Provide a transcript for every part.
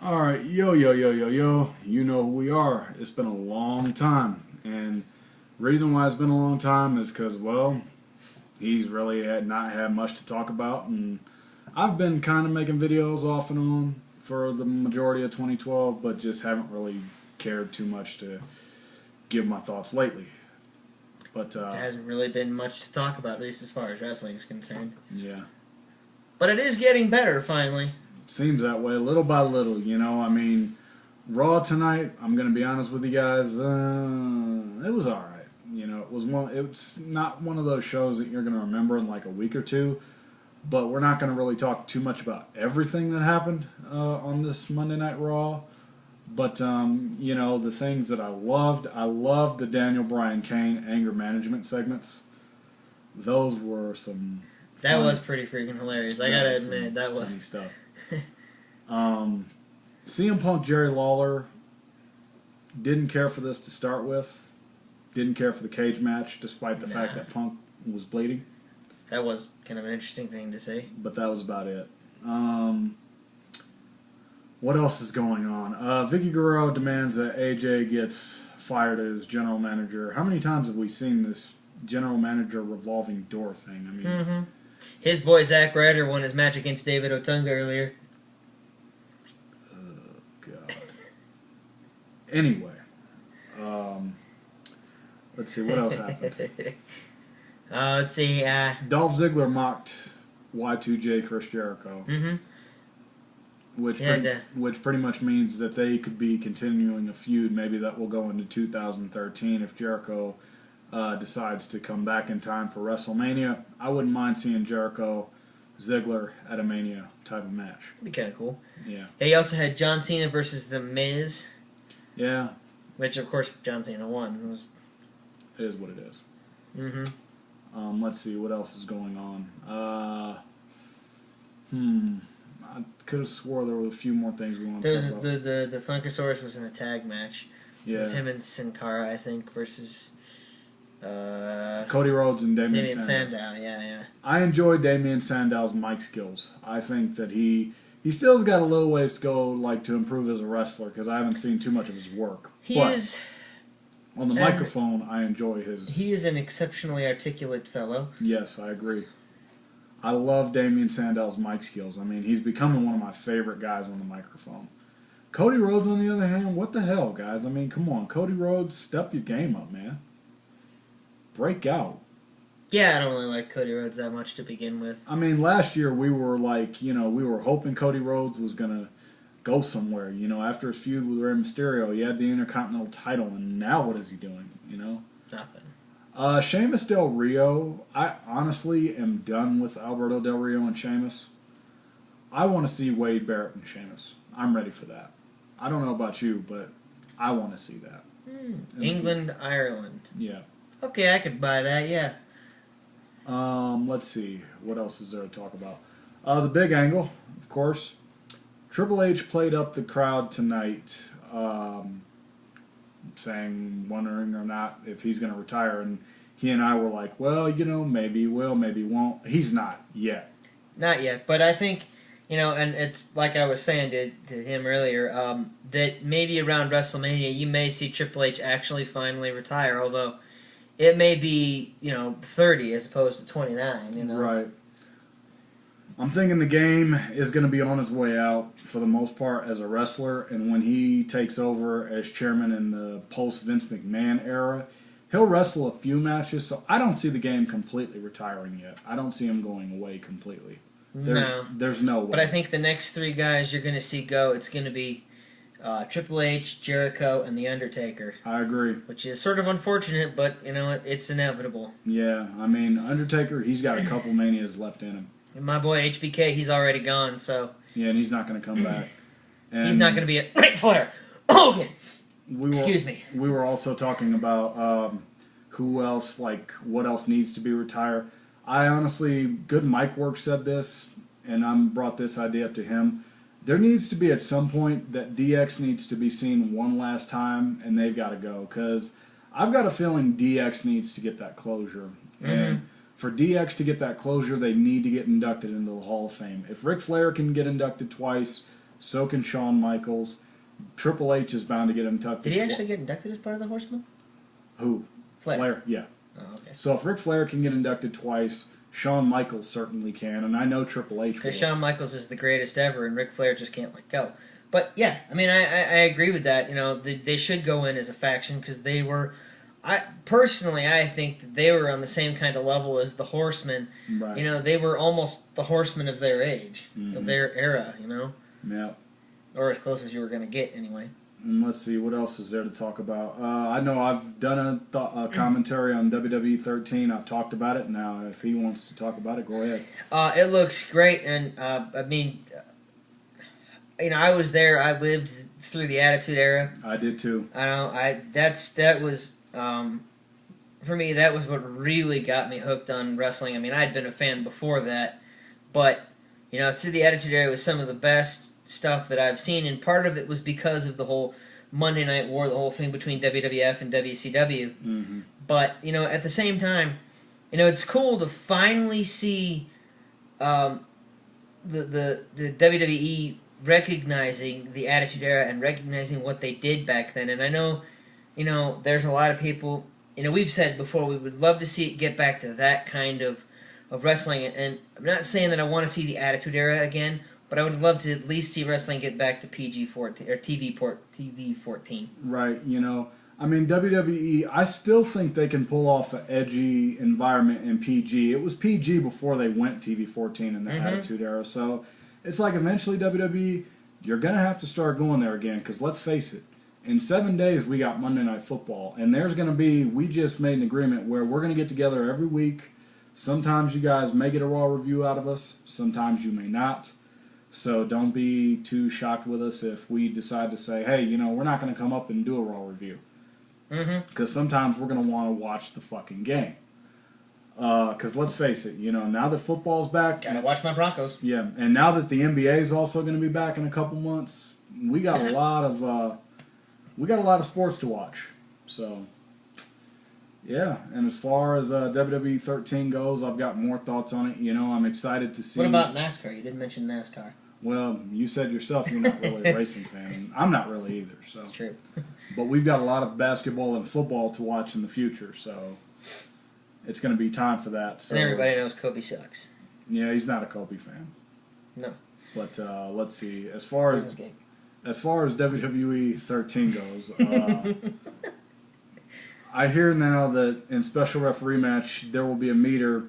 All right, yo, yo, yo, yo, yo. You know who we are. It's been a long time, and reason why it's been a long time is because, well, he's really had not had much to talk about, and I've been kind of making videos off and on for the majority of 2012, but just haven't really cared too much to give my thoughts lately. But There hasn't really been much to talk about, at least as far as wrestling is concerned. yeah, But it is getting better, finally. seems that way, little by little. I mean, Raw tonight. I'm gonna be honest with you guys. It was all right. It was one. It's not one of those shows that you're gonna remember in like a week or two. But we're not gonna really talk too much about everything that happened on this Monday Night Raw. But the things that I loved. I loved the Daniel Bryan Kane anger management segments. Those were some. That fun- was pretty freaking hilarious. I gotta admit, that was funny stuff. CM Punk Jerry Lawler didn't care for this to start with. Didn't care for the cage match, despite the fact that Punk was bleeding. that was kind of an interesting thing to say. But that was about it. What else is going on? Vicky Guerrero demands that AJ gets fired as general manager. How many times have we seen this general manager revolving door thing? I mean, His boy Zack Ryder won his match against David Otunga earlier. God. Anyway, let's see what else happened. Let's see. Dolph Ziggler mocked Y2J Chris Jericho, which pretty much means that they could be continuing a feud. Maybe that will go into 2013 if Jericho decides to come back in time for WrestleMania. I wouldn't mind seeing Jericho Ziggler at a Mania type of match. Be kind of cool. Yeah. He also had John Cena versus The Miz, Yeah, which of course John Cena won. It was, it is what it is. mm-hmm. Let's see what else is going on. I could have swore there were a few more things we want to talk about. The Funkasaurus was in a tag match. It was Yeah, him and Sin Cara, I think, versus Cody Rhodes and Damian Damien Sandow. Sandow. Yeah. I enjoy Damian Sandow's mic skills. I think that he still's got a little ways to go, like to improve as a wrestler, because I haven't seen too much of his work. He But is on the microphone, I enjoy his. he is an exceptionally articulate fellow. Yes, I agree. I love Damian Sandow's mic skills. I mean, he's becoming one of my favorite guys on the microphone. Cody Rhodes, on the other hand, what the hell, guys? I mean, come on, Cody Rhodes, step your game up, man. Break out. Yeah, I don't really like Cody Rhodes that much to begin with. I mean, last year we were like, we were hoping Cody Rhodes was gonna go somewhere. After his feud with Rey Mysterio, he had the Intercontinental title, and now what is he doing? Nothing. Sheamus Del Rio, I honestly am done with Alberto Del Rio and Sheamus. I want to see Wade Barrett and Sheamus. I'm ready for that. I don't know about you, but I want to see that. England, Ireland. Yeah. Okay, I could buy that. Yeah. Let's see. What else is there to talk about? The big angle, of course. Triple H played up the crowd tonight, wondering or not if he's going to retire. And he and I were like, well, maybe he will, maybe he won't. He's not yet. Not yet, but I think, and it's like I was saying to him earlier, that maybe around WrestleMania you may see Triple H actually finally retire, although it may be, 30 as opposed to 29, Right. I'm thinking the game is going to be on his way out for the most part as a wrestler, and when he takes over as chairman in the post-Vince McMahon era, he'll wrestle a few matches, so I don't see the game completely retiring yet. I don't see him going away completely. There's no way. But I think the next three guys you're going to see go, it's going to be Triple H, Jericho, and The Undertaker. I agree. Which is sort of unfortunate, but, it's inevitable. Yeah, I mean, Undertaker, he's got a couple manias left in him. And my boy HBK, he's already gone, so... Yeah, and he's not going to come back. And he's not going to be a Ric Flair. Hogan! Excuse me. We were also talking about who else, what else needs to be retired. I honestly, Good Mike Work said this, and I brought this idea up to him. There needs to be at some point that DX needs to be seen one last time, and they've got to go, because I've got a feeling DX needs to get that closure. Mm-hmm. And for DX to get that closure, they need to get inducted into the Hall of Fame. If Ric Flair can get inducted twice, So can Shawn Michaels. Triple H is bound to get inducted. Did he actually get inducted as part of the Horsemen? Who? Flair. Yeah. Oh, okay. So if Ric Flair can get inducted twice, Shawn Michaels certainly can, and I know Triple H will. Because Shawn Michaels is the greatest ever, and Ric Flair just can't let go. But yeah, I mean, I agree with that. You know, they should go in as a faction because they were. I think that they were on the same kind of level as the Horsemen. Right. You know, they were almost the Horsemen of their age, of their era. You know. Yeah. Or as close as you were going to get, anyway. And let's see, what else is there to talk about? I know I've done a commentary on WWE 13. I've talked about it. Now, if he wants to talk about it, go ahead. It looks great, and I mean, you know, I was there. I lived through the Attitude Era. I did too. I know. That was for me. That was what really got me hooked on wrestling. I mean, I'd been a fan before that, but you know, through the Attitude Era was some of the best stuff that I've seen, and part of it was because of the whole Monday Night War, the whole thing between WWF and WCW. Mm-hmm. But you know, at the same time, you know, it's cool to finally see the WWE recognizing the Attitude Era and recognizing what they did back then. And I know, you know, there's a lot of people. You know, we've said before we would love to see it get back to that kind of wrestling. And I'm not saying that I want to see the Attitude Era again. But I would love to at least see wrestling get back to PG-14 or TV-14. Right, you know. I mean, WWE, I still think they can pull off an edgy environment in PG. It was PG before they went TV-14 in the Attitude Era. So it's like eventually WWE, you're going to have to start going there again. Because let's face it, in 7 days we got Monday Night Football. And there's going to be, we just made an agreement where we're going to get together every week. Sometimes you guys may get a Raw review out of us. Sometimes you may not. So don't be too shocked with us if we decide to say, hey, you know, we're not going to come up and do a Raw review. Because sometimes we're going to want to watch the fucking game. Because let's face it, you know, now that football's back. Gotta watch my Broncos. Yeah, and now that the NBA is also going to be back in a couple months, we got a lot of sports to watch. So, yeah, and as far as WWE 13 goes, I've got more thoughts on it. You know, I'm excited to see. What about NASCAR? You didn't mention NASCAR. Well, you said yourself you're not really a racing fan, and I'm not really either. So That's true. But we've got a lot of basketball and football to watch in the future, so it's going to be time for that. So, and everybody knows Kobe sucks. Yeah, he's not a Kobe fan. No. But let's see. As far as WWE 13 goes, I hear now that in special referee match there will be a meter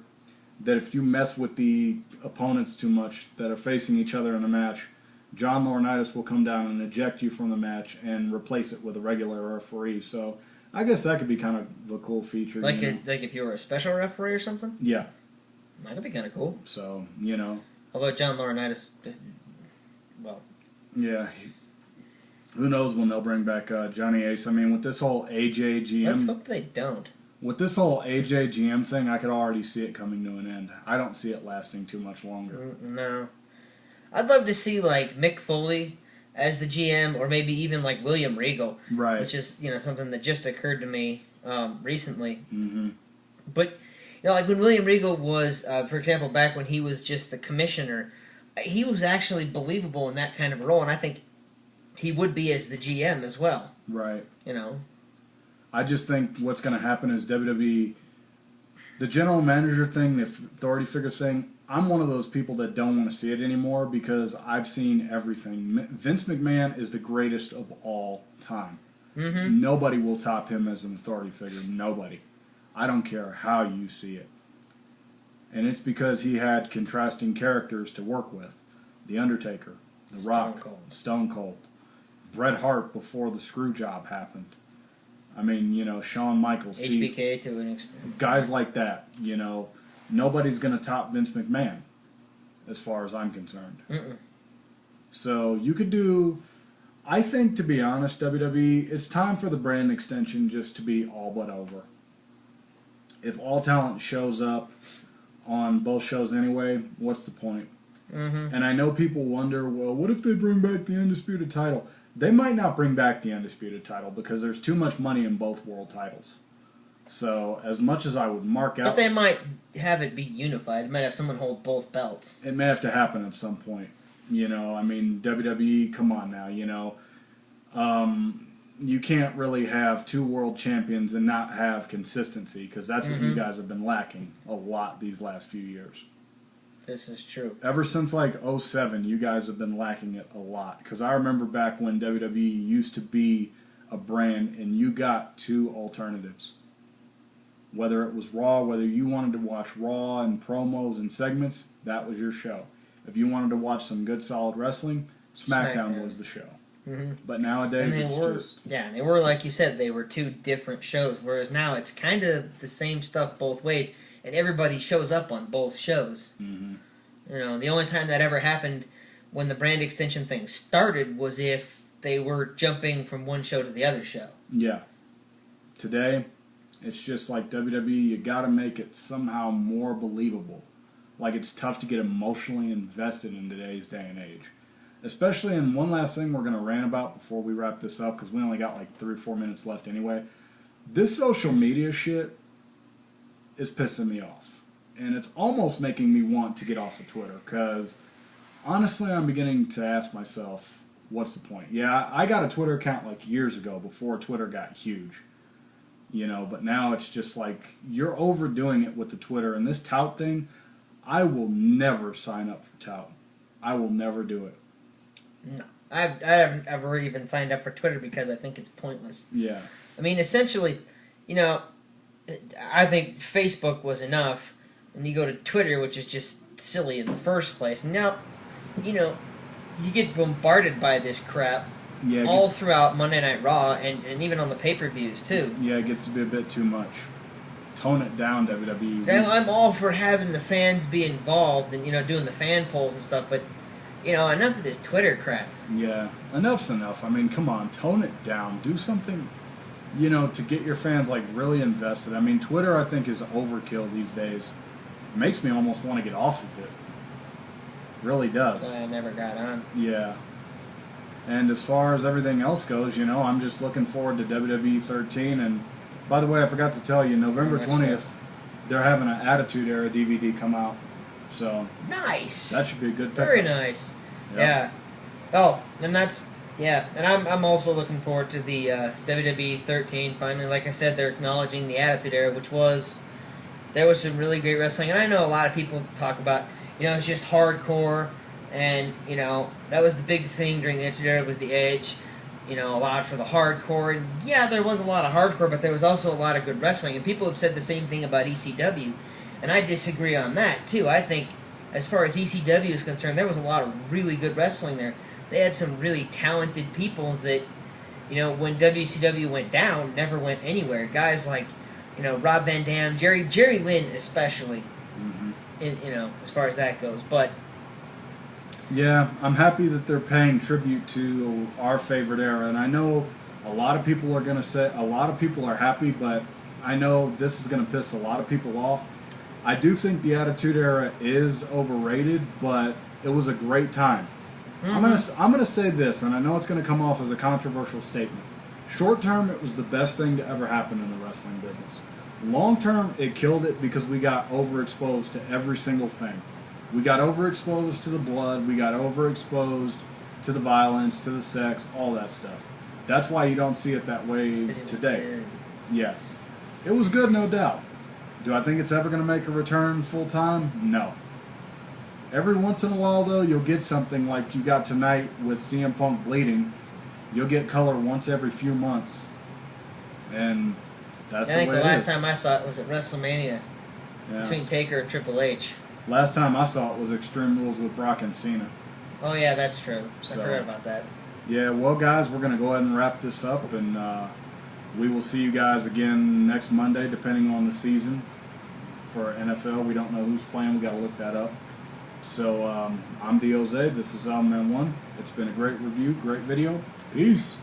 that if you mess with the opponents too much that are facing each other in a match, John Laurinaitis will come down and eject you from the match and replace it with a regular referee. So I guess that could be kind of a cool feature. Like if you were a special referee or something? Yeah. Might be kind of cool. So, you know. Although John Laurinaitis, well. Yeah. Who knows when they'll bring back Johnny Ace. I mean, with this whole AJGM. Let's hope they don't. With this whole AJGM thing, I could already see it coming to an end. I don't see it lasting too much longer. No. I'd love to see, like, Mick Foley as the GM, or maybe even, like, William Regal. Right. Which is, you know, something that just occurred to me recently. Mm-hmm. But, you know, like, when William Regal was, for example, back when he was just the commissioner, he was actually believable in that kind of role, and I think he would be as the GM as well. Right. You know? I just think what's going to happen is WWE, the general manager thing, the authority figure thing, I'm one of those people that don't want to see it anymore because I've seen everything. Vince McMahon is the greatest of all time. Mm-hmm. Nobody will top him as an authority figure. Nobody. I don't care how you see it. And it's because he had contrasting characters to work with. The Undertaker, The Rock, Stone Cold, Bret Hart before the screw job happened. I mean, you know, Shawn Michaels. HBK to an extent. Guys like that, you know, nobody's going to top Vince McMahon as far as I'm concerned. Mm-mm. So you could do, I think, to be honest, WWE, it's time for the brand extension just to be all but over. If All Talent shows up on both shows anyway, what's the point? Mm-hmm. And I know people wonder, well, what if they bring back the Undisputed title? They might not bring back the Undisputed title because there's too much money in both world titles. So as much as I would mark out... But they might have it be unified. They might have someone hold both belts. It may have to happen at some point. You know, I mean, WWE, come on now, you know. You can't really have two world champions and not have consistency, because that's what you guys have been lacking a lot these last few years. This is true. Ever since like '07, you guys have been lacking it a lot. Because I remember back when WWE used to be a brand and you got two alternatives. Whether it was Raw, whether you wanted to watch Raw and promos and segments, that was your show. If you wanted to watch some good solid wrestling, SmackDown was the show. But nowadays it's just... Yeah, they were, like you said, they were two different shows. Whereas now it's kind of the same stuff both ways. And everybody shows up on both shows. You know, the only time that ever happened when the brand extension thing started was if they were jumping from one show to the other show. Yeah. Today, it's just like WWE, you gotta make it somehow more believable. Like, it's tough to get emotionally invested in today's day and age. Especially in one last thing we're gonna rant about before we wrap this up, because we only got like 3 or 4 minutes left anyway. This social media shit is pissing me off. And it's almost making me want to get off of Twitter, because honestly, I'm beginning to ask myself, what's the point? Yeah, I got a Twitter account like years ago, before Twitter got huge. You know, but now it's just like, you're overdoing it with the Twitter. And this tout thing, I will never sign up for tout. I will never do it. No. I haven't ever even signed up for Twitter because I think it's pointless. Yeah. I mean, essentially, you know, I think Facebook was enough, and you go to Twitter, which is just silly in the first place. And now, you know, you get bombarded by this crap all throughout Monday Night Raw, and even on the pay-per-views, too. Yeah, it gets to be a bit too much. Tone it down, WWE. I'm all for having the fans be involved and, you know, doing the fan polls and stuff, but, you know, enough of this Twitter crap. Yeah, enough's enough. I mean, come on, tone it down. Do something, you know, to get your fans, like, really invested. I mean, Twitter, I think, is overkill these days. It makes me almost want to get off of it. Really does. That's why I never got on. Yeah. And as far as everything else goes, you know, I'm just looking forward to WWE 13. And, by the way, I forgot to tell you, November 20th, they're having an Attitude Era DVD come out. So nice. That should be a good pick. Very nice. Yep. Yeah. Oh, and that's and I'm also looking forward to the WWE 13. Finally, like I said, they're acknowledging the Attitude Era, which there was some really great wrestling. And I know a lot of people talk about, you know, it's just hardcore, and you know that was the big thing during the Attitude Era was the Edge. You know, a lot for the hardcore. And yeah, there was a lot of hardcore, but there was also a lot of good wrestling. And people have said the same thing about ECW. And I disagree on that, too. I think, as far as ECW is concerned, there was a lot of really good wrestling there. They had some really talented people that, you know, when WCW went down, never went anywhere. Guys like, you know, Rob Van Dam, Jerry Lynn especially, you know, as far as that goes. But yeah, I'm happy that they're paying tribute to our favorite era. And I know a lot of people are going to say, a lot of people are happy, but I know this is going to piss a lot of people off. I do think the Attitude Era is overrated, but it was a great time. I'm gonna say this, and I know it's gonna come off as a controversial statement. Short term, it was the best thing to ever happen in the wrestling business. Long term, it killed it because we got overexposed to every single thing. We got overexposed to the blood. We got overexposed to the violence, to the sex, all that stuff. That's why you don't see it that way today. Yeah, it was good, no doubt. Do I think it's ever going to make a return full time? No. Every once in a while, though, you'll get something like you got tonight with CM Punk bleeding. You'll get color once every few months. And that's the way it is. I think the last time I saw it was at WrestleMania between Taker and Triple H. Last time I saw it was Extreme Rules with Brock and Cena. Oh, yeah, that's true. I forgot about that. Yeah, well, guys, we're going to go ahead and wrap this up, and we will see you guys again next Monday, depending on the season. For NFL, we don't know who's playing. We got to look that up. So I'm DOZ. This is Alman 1. It's been a great review, great video. Peace.